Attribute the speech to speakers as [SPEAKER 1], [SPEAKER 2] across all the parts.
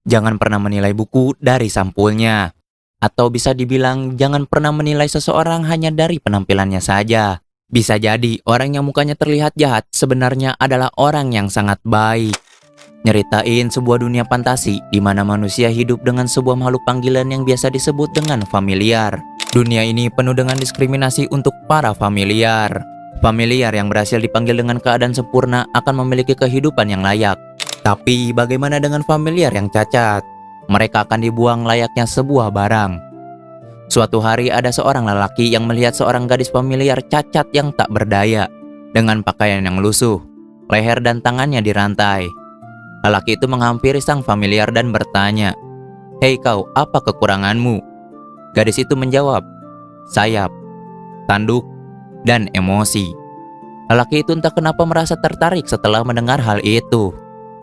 [SPEAKER 1] Jangan pernah menilai buku dari sampulnya. Atau bisa dibilang jangan pernah menilai seseorang hanya dari penampilannya saja. Bisa jadi orang yang mukanya terlihat jahat sebenarnya adalah orang yang sangat baik. Nyeritain sebuah dunia fantasi di mana manusia hidup dengan sebuah makhluk panggilan yang biasa disebut dengan familiar. Dunia ini penuh dengan diskriminasi untuk para familiar. Familiar yang berhasil dipanggil dengan keadaan sempurna akan memiliki kehidupan yang layak. Tapi bagaimana dengan familiar yang cacat? Mereka akan dibuang layaknya sebuah barang. Suatu hari ada seorang lelaki yang melihat seorang gadis familiar cacat yang tak berdaya dengan pakaian yang lusuh, leher dan tangannya dirantai. Lelaki itu menghampiri sang familiar dan bertanya, "Hei kau, apa kekuranganmu?" Gadis itu menjawab, "Sayap, tanduk, dan emosi." Lelaki itu entah kenapa merasa tertarik setelah mendengar hal itu.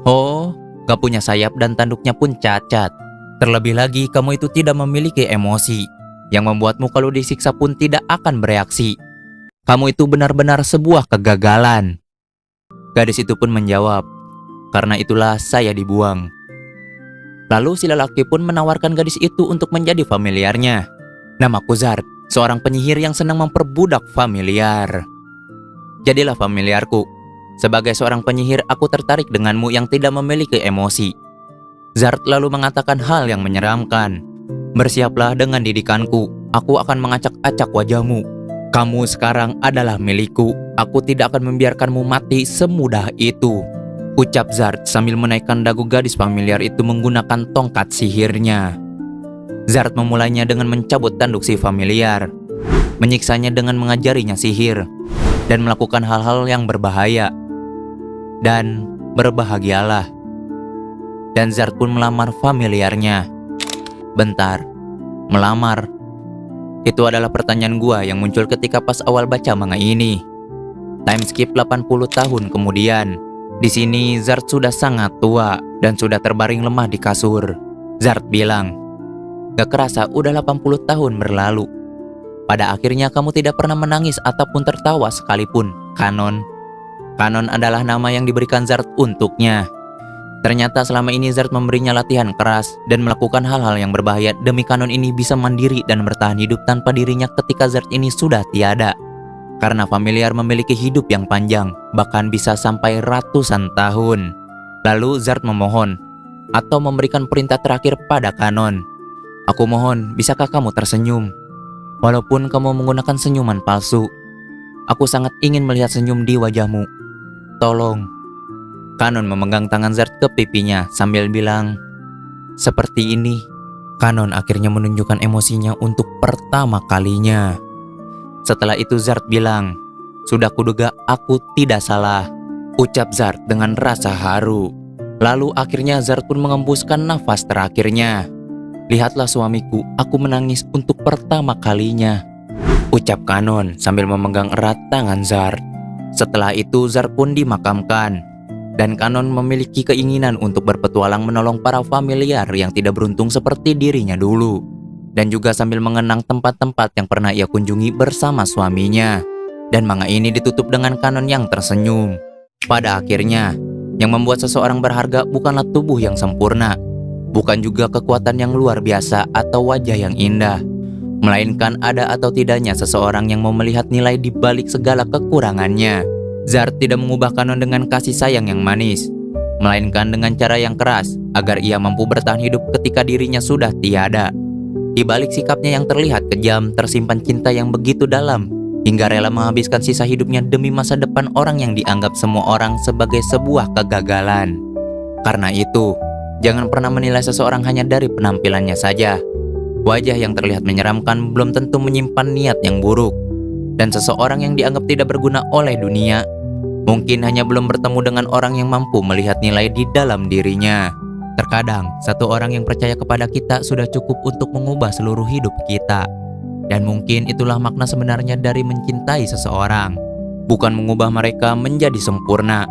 [SPEAKER 1] "Oh, gak punya sayap dan tanduknya pun cacat. Terlebih lagi kamu itu tidak memiliki emosi, yang membuatmu kalau disiksa pun tidak akan bereaksi. Kamu itu benar-benar sebuah kegagalan." Gadis itu pun menjawab, "Karena itulah saya dibuang." Lalu si lelaki pun menawarkan gadis itu untuk menjadi familiarnya. "Namaku Zard, seorang penyihir yang senang memperbudak familiar. Jadilah familiarku. Sebagai seorang penyihir, aku tertarik denganmu yang tidak memiliki emosi." Zard lalu mengatakan hal yang menyeramkan. "Bersiaplah dengan didikanku, aku akan mengacak-acak wajahmu. Kamu sekarang adalah milikku, aku tidak akan membiarkanmu mati semudah itu," ucap Zard sambil menaikkan dagu gadis familiar itu menggunakan tongkat sihirnya. Zard memulainya dengan mencabut tanduk si familiar, menyiksanya dengan mengajarinya sihir, dan melakukan hal-hal yang berbahaya. Dan berbahagialah. Dan Zard pun melamar familiarnya. Bentar, melamar? Itu adalah pertanyaan gua yang muncul ketika pas awal baca manga ini. Time skip 80 tahun kemudian. Di sini Zard sudah sangat tua dan sudah terbaring lemah di kasur. Zard bilang, "Gak kerasa udah 80 tahun berlalu. Pada akhirnya kamu tidak pernah menangis ataupun tertawa sekalipun, Kanon." Kanon adalah nama yang diberikan Zard untuknya. Ternyata selama ini Zard memberinya latihan keras dan melakukan hal-hal yang berbahaya demi Kanon ini bisa mandiri dan bertahan hidup tanpa dirinya ketika Zard ini sudah tiada. Karena familiar memiliki hidup yang panjang, bahkan bisa sampai ratusan tahun. Lalu Zard memohon atau memberikan perintah terakhir pada Kanon. "Aku mohon, bisakah kamu tersenyum? Walaupun kamu menggunakan senyuman palsu, aku sangat ingin melihat senyum di wajahmu. Tolong." Kanon memegang tangan Zard ke pipinya sambil bilang, "Seperti ini." Kanon akhirnya menunjukkan emosinya untuk pertama kalinya. Setelah itu Zard bilang, "Sudah kuduga aku tidak salah," ucap Zard dengan rasa haru. Lalu akhirnya Zard pun mengembuskan nafas terakhirnya. "Lihatlah suamiku, aku menangis untuk pertama kalinya," ucap Kanon sambil memegang erat tangan Zard. Setelah itu Zard pun dimakamkan. Dan Kanon memiliki keinginan untuk berpetualang menolong para familiar yang tidak beruntung seperti dirinya dulu. Dan juga sambil mengenang tempat-tempat yang pernah ia kunjungi bersama suaminya. Dan manga ini ditutup dengan Kanon yang tersenyum. Pada akhirnya, yang membuat seseorang berharga bukanlah tubuh yang sempurna, bukan juga kekuatan yang luar biasa atau wajah yang indah, melainkan ada atau tidaknya seseorang yang mau melihat nilai di balik segala kekurangannya. Zard tidak mengubah Kanon dengan kasih sayang yang manis, melainkan dengan cara yang keras agar ia mampu bertahan hidup ketika dirinya sudah tiada. Di balik sikapnya yang terlihat kejam, tersimpan cinta yang begitu dalam, hingga rela menghabiskan sisa hidupnya demi masa depan orang yang dianggap semua orang sebagai sebuah kegagalan. Karena itu, jangan pernah menilai seseorang hanya dari penampilannya saja. Wajah yang terlihat menyeramkan belum tentu menyimpan niat yang buruk. Dan seseorang yang dianggap tidak berguna oleh dunia, mungkin hanya belum bertemu dengan orang yang mampu melihat nilai di dalam dirinya. Terkadang, satu orang yang percaya kepada kita sudah cukup untuk mengubah seluruh hidup kita. Dan mungkin itulah makna sebenarnya dari mencintai seseorang. Bukan mengubah mereka menjadi sempurna,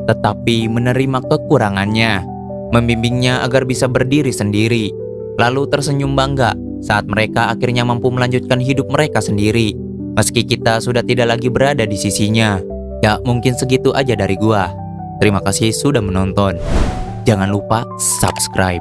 [SPEAKER 1] tetapi menerima kekurangannya, membimbingnya agar bisa berdiri sendiri, lalu tersenyum bangga saat mereka akhirnya mampu melanjutkan hidup mereka sendiri, meski kita sudah tidak lagi berada di sisinya. Ya, mungkin segitu aja dari gua. Terima kasih sudah menonton. Jangan lupa subscribe.